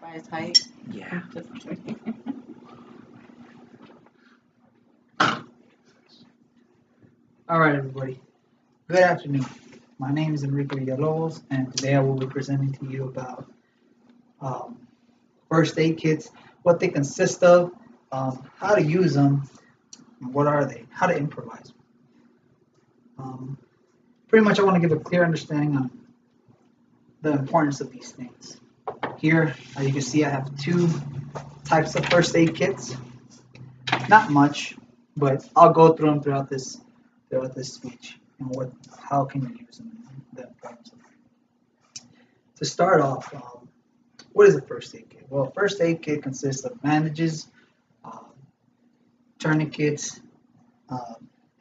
By his height? Yeah. Just kidding. All right, everybody. Good afternoon. My name is Enrico Villalobos, and today I will be presenting to you about um, first aid kits, what they consist of, how to use them, and what are they, how to improvise. Um, Pretty much, I want to give a clear understanding on the importance of these things. Here, as you can see, I have two types of first aid kits. Not much, but I'll go through them throughout this speech and how can you use them and the importance of them. To start off, what is a first aid kit? Well, a first aid kit consists of bandages, um, tourniquets,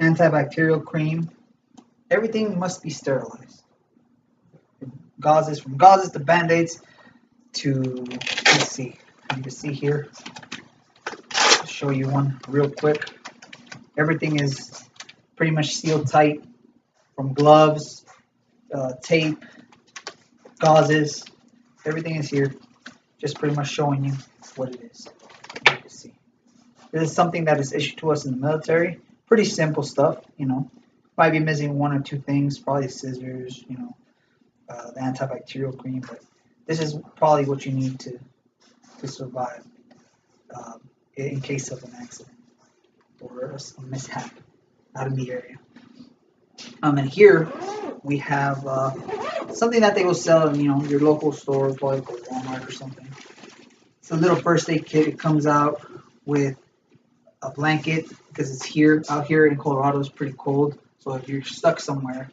antibacterial cream. Everything must be sterilized. From gauzes to band-aids to, let's see, you can see here, I'll show you one real quick. Everything is pretty much sealed tight, from gloves, tape, gauzes, everything is here, just pretty much showing you what it is. You can see. This is something that is issued to us in the military. Pretty simple stuff, Might be missing one or two things, probably scissors, the antibacterial cream, but this is probably what you need to survive in case of an accident or a mishap out in the area. And here we have something that they will sell in your local store, like Walmart or something. It's a little first aid kit. It comes out with a blanket because out here in Colorado it's pretty cold. So if you're stuck somewhere,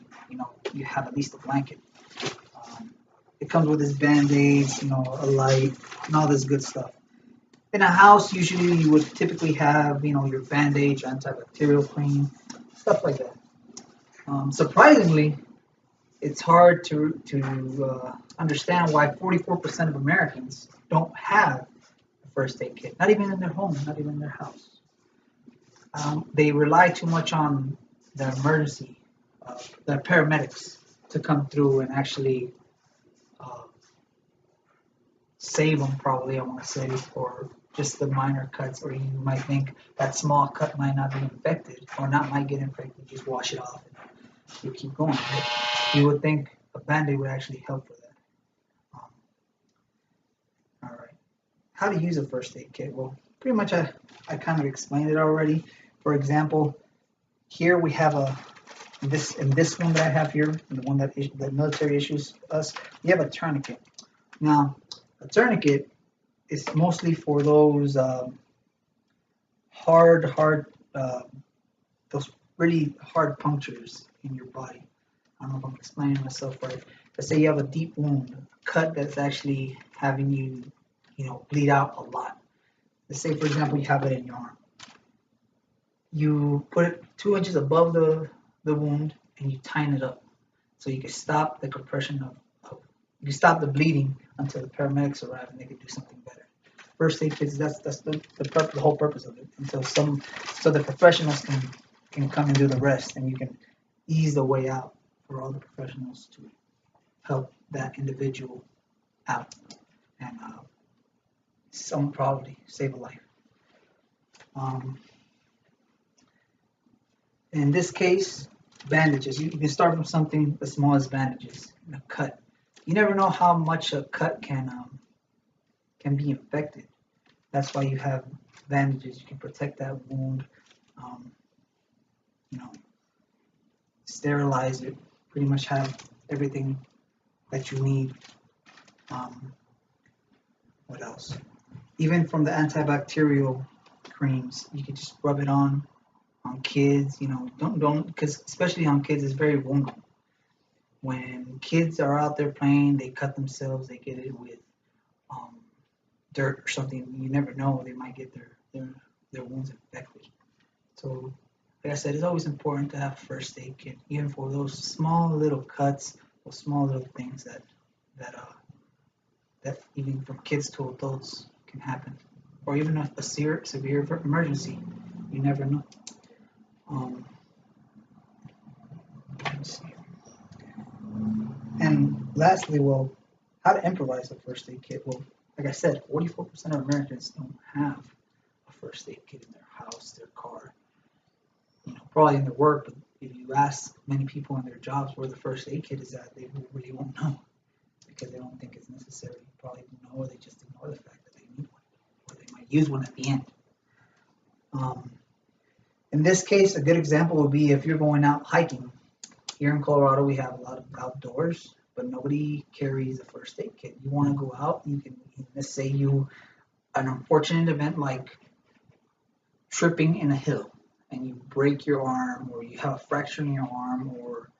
you have at least a blanket. It comes with his band-aids, a light, and all this good stuff. In a house, usually you would typically have, your band-aids, antibacterial cream, stuff like that. Surprisingly, it's hard to understand why 44% of Americans don't have a first aid kit, not even in their home, not even in their house. They rely too much on the emergency, the paramedics to come through and actually save them, probably, I want to say, or just the minor cuts, or you might think that small cut might not be infected or might get infected, just wash it off and you keep going. But you would think a band-aid would actually help for that. All right. How to use a first aid kit? Well, pretty much I kind of explained it already. For example, here we have in this one that I have here, the one that the military issues us, we have a tourniquet. Now, a tourniquet is mostly for those those really hard punctures in your body. I don't know if I'm explaining myself right. Let's say you have a deep wound, a cut that's actually having you, bleed out a lot. Let's say, for example, you have it in your arm. You put it 2 inches above the wound and you tighten it up so you can stop the compression you can stop the bleeding until the paramedics arrive and they can do something better. First aid kits, that's the whole purpose of it. So the professionals can come and do the rest, and you can ease the way out for all the professionals to help that individual out and probably save a life. In this case, bandages. You can start from something as small as bandages, a cut. You never know how much a cut can be infected. That's why you have bandages. You can protect that wound, sterilize it, pretty much have everything that you need. What else? Even from the antibacterial creams, you can just rub it on kids. Don't because especially on kids, it's very vulnerable. When kids are out there playing, they cut themselves, they get it with dirt or something. You never know, they might get their wounds infected. So, like I said, it's always important to have a first aid kit, even for those small little cuts, those small little things that even from kids to adults can happen, or even a severe emergency. You never know. Let's see. And lastly, how to improvise a first aid kit? Well, like I said, 44% of Americans don't have a first aid kit in their house, their car, probably in their work. But if you ask many people in their jobs where the first aid kit is at, they really won't know because they don't think it's necessary. You probably don't know, or they just ignore the fact that they need one, or they might use one at the end. In this case, a good example would be if you're going out hiking. Here in Colorado, we have a lot of outdoors, but nobody carries a first aid kit. You want to go out, you can, let's say an unfortunate event like tripping in a hill and you break your arm or you have a fracture in your arm or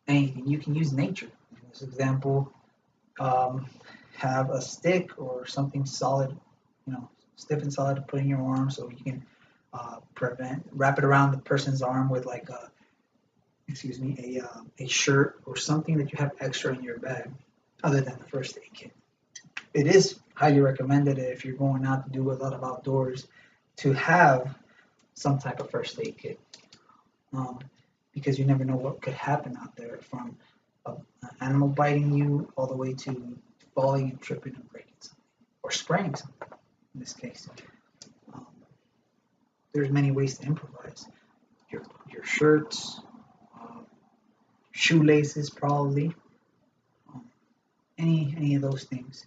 anything, you can use nature. In this example, have a stick or something solid, stiff and solid to put in your arm so you can wrap it around the person's arm with like a shirt or something that you have extra in your bag other than the first aid kit. It is highly recommended if you're going out to do a lot of outdoors to have some type of first aid kit because you never know what could happen out there, from an animal biting you all the way to falling and tripping and breaking something or spraying something in this case. There's many ways to improvise. Your shirts, shoelaces probably, any of those things.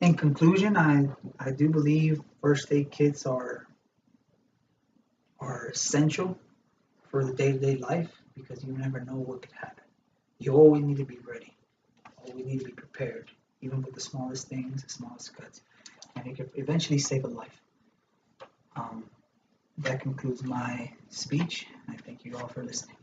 In conclusion, I do believe first aid kits are essential for the day-to-day life because you never know what could happen. You always need to be ready. Always need to be prepared, even with the smallest things, the smallest cuts, and it could eventually save a life. That concludes my speech. I thank you all for listening.